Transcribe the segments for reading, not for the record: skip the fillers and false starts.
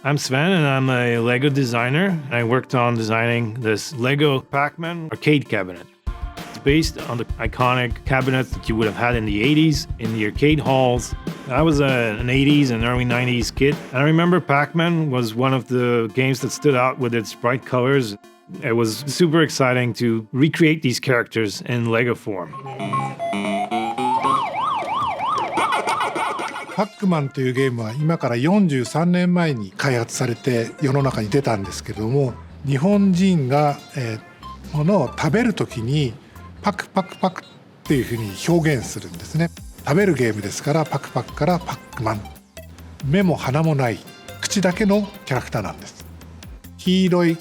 I'm Sven and I'm a LEGO designer. I worked on designing this LEGO PAC-MAN Arcade cabinet. It's based on the iconic cabinets that you would have had in the 80s in the arcade halls. I was an 80s and early 90s kid, and I remember Pac-Man was one of the games that stood out with its bright colors. It was super exciting to recreate these characters in LEGO form. パックマンというゲームは今から43年前に開発されて世の中に出たんですけども、日本人が、ものを食べる時にパクパクパクっていうふうに表現するんですね。食べるゲームですからパクパクからパックマン。目も鼻もない口だけのキャラクターなんです。黄色い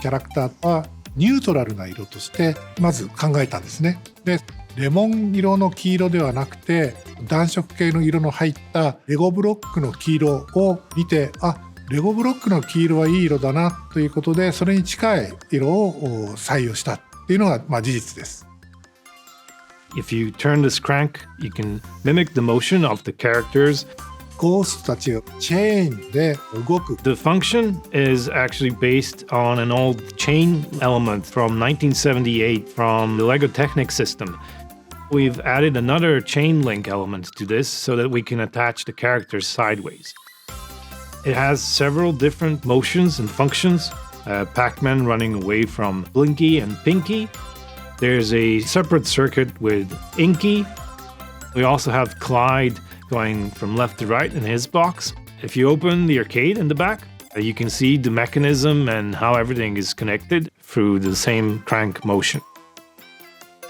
キャラクターはニュートラルな色としてまず考えたんですね。でレモン色の黄色ではなくて暖色系の色の入ったレゴブロックの黄色を見て、レゴブロックの黄色はいい色だなということで、それに近い色を採用したっていうのが事実です。If you turn this crank, you can mimic the motion of the characters. ゴーストたちがチェーンで動く。The function is actually based on an old chain element from 1978 from the LEGO Technic system. We've added another chain link element to this so that we can attach the characters sideways. It has several different motions and functions. Pac-Man running away from Blinky and Pinky. There's a separate circuit with Inky. We also have Clyde going from left to right in his box. If you open the arcade in the back, you can see the mechanism and how everything is connected through the same crank motion.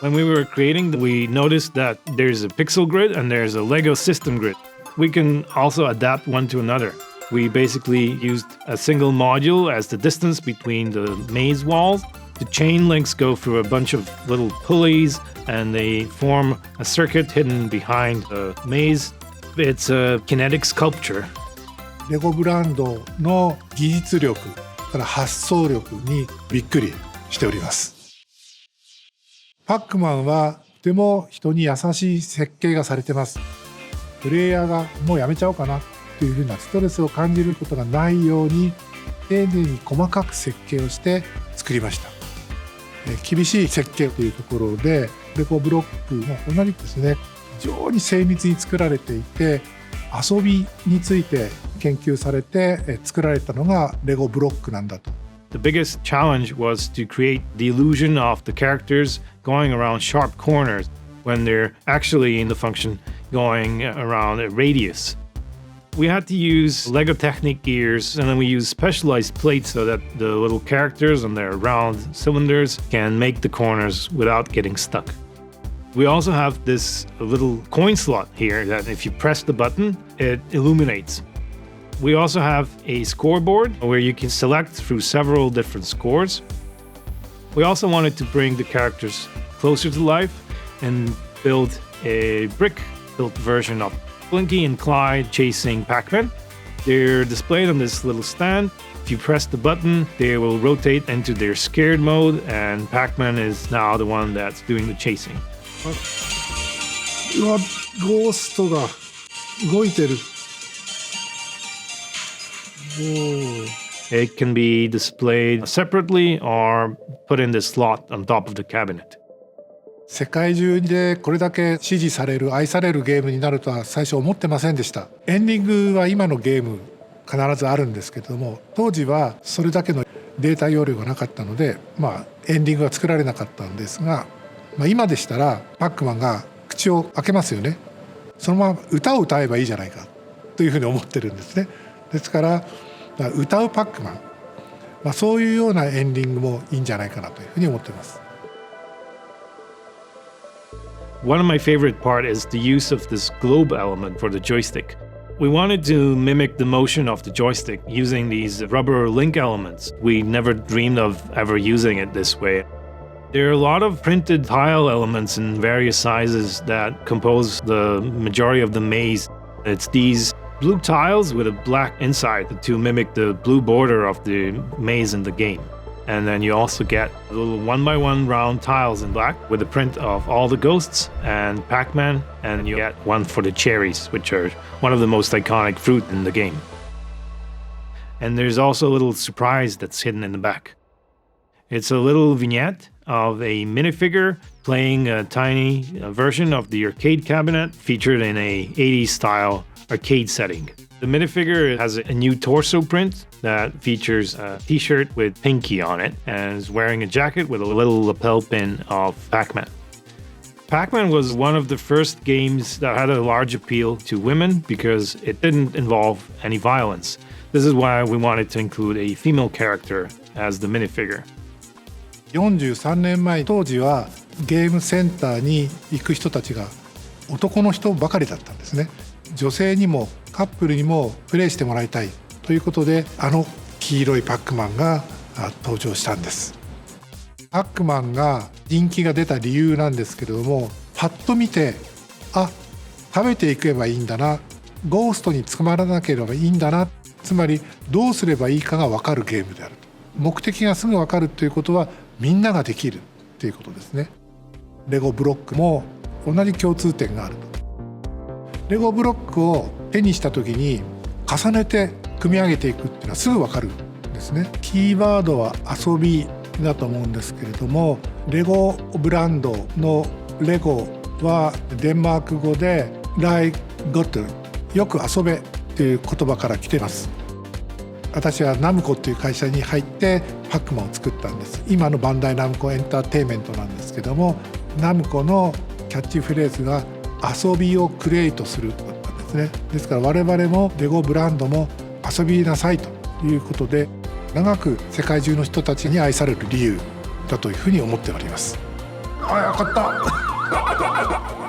When we were creating, we noticed that there's a pixel grid and there's a LEGO system grid. We can also adapt one to another. We basically used a single module as the distance between the maze walls. The chain links go through a bunch of little pulleys and they form a circuit hidden behind the maze. It's a kinetic sculpture. レゴブランドの技術力から発想力にびっくりしております。パックマンはとても人に優しい設計がされてます。プレイヤーがもうやめちゃおうかなというふうなストレスを感じることがないように丁寧に細かく設計をして作りました。厳しい設計というところでレゴブロックも同じですね、非常に精密に作られていて、遊びについて研究されて作られたのがレゴブロックなんだと。The biggest challenge was to create the illusion of the characters going around sharp corners when they're actually in the function going around a radius. We had to use LEGO Technic gears, and then we used specialized plates so that the little characters on their round cylinders can make the corners without getting stuck. We also have this little coin slot here that if you press the button, it illuminates. We also have a scoreboard where you can select through several different scores. We also wanted to bring the characters closer to life and build a brick-built version of Blinky and Clyde chasing Pac-Man. They're displayed on this little stand. If you press the button, they will rotate into their scared mode, and Pac-Man is now the one that's doing the chasing. うわ、ゴーストが動いてる。It can be displayed separately or put in this slot on top of the cabinet. 世界中でこれだけ支持される、愛されるゲームになるとは最初思ってませんでした。エンディングは今のゲーム必ずあるんですけれども、当時はそれだけのデータ容量がなかったので、エンディングは作られなかったんですが、今でしたらパックマンが口を開けますよね。そのまま歌を歌えばいいじゃないかというふうに思ってるんですね。ですから歌うパックマン、そういうようなエンディングもいいんじゃないかなというふうに思っています。One of my favorite parts is the use of this globe element for the joystick. We wanted to mimic the motion of the joystick using these rubber link elements. We never dreamed of ever using it this way. There are a lot of printed tile elements in various sizes that compose the majority of the maze. It's these blue tiles with a black inside to mimic the blue border of the maze in the game. And then you also get little 1x1 round tiles in black with a print of all the ghosts and Pac-Man, and you get one for the cherries, which are one of the most iconic fruit in the game. And there's also a little surprise that's hidden in the back. It's a little vignette of a minifigure playing a tiny version of the arcade cabinet featured in a 80s style arcade setting. The minifigure has a new torso print that features a t-shirt with Pinky on it and is wearing a jacket with a little lapel pin of Pac-Man. Pac-Man was one of the first games that had a large appeal to women because it didn't involve any violence. This is why we wanted to include a female character as the minifigure. 43年前当時はゲームセンターに行く人たちが男の人ばかりだったんですね。女性にもカップルにもプレイしてもらいたいということで黄色いパックマンが登場したんです。パックマンが人気が出た理由なんですけれども、パッと見て食べていけばいいんだな、ゴーストに捕まらなければいいんだな、つまりどうすればいいかが分かるゲームであると。目的がすぐ分かるということはみんなができるということですね。レゴブロックも同じ共通点があると。レゴブロックを手にした時に重ねて組み上げていくっていうのはすぐ分かるんですね。キーワードは遊びだと思うんですけれども、レゴブランドのレゴはデンマーク語でライゴット、よく遊べという言葉から来ています。私はナムコという会社に入ってパックマンを作ったんです。今のバンダイナムコエンターテインメントなんですけども、ナムコのキャッチフレーズが遊びをクリエイトするだったんですね。ですから我々もレゴブランドも遊びなさいということで、長く世界中の人たちに愛される理由だというふうに思っております。あ、よかった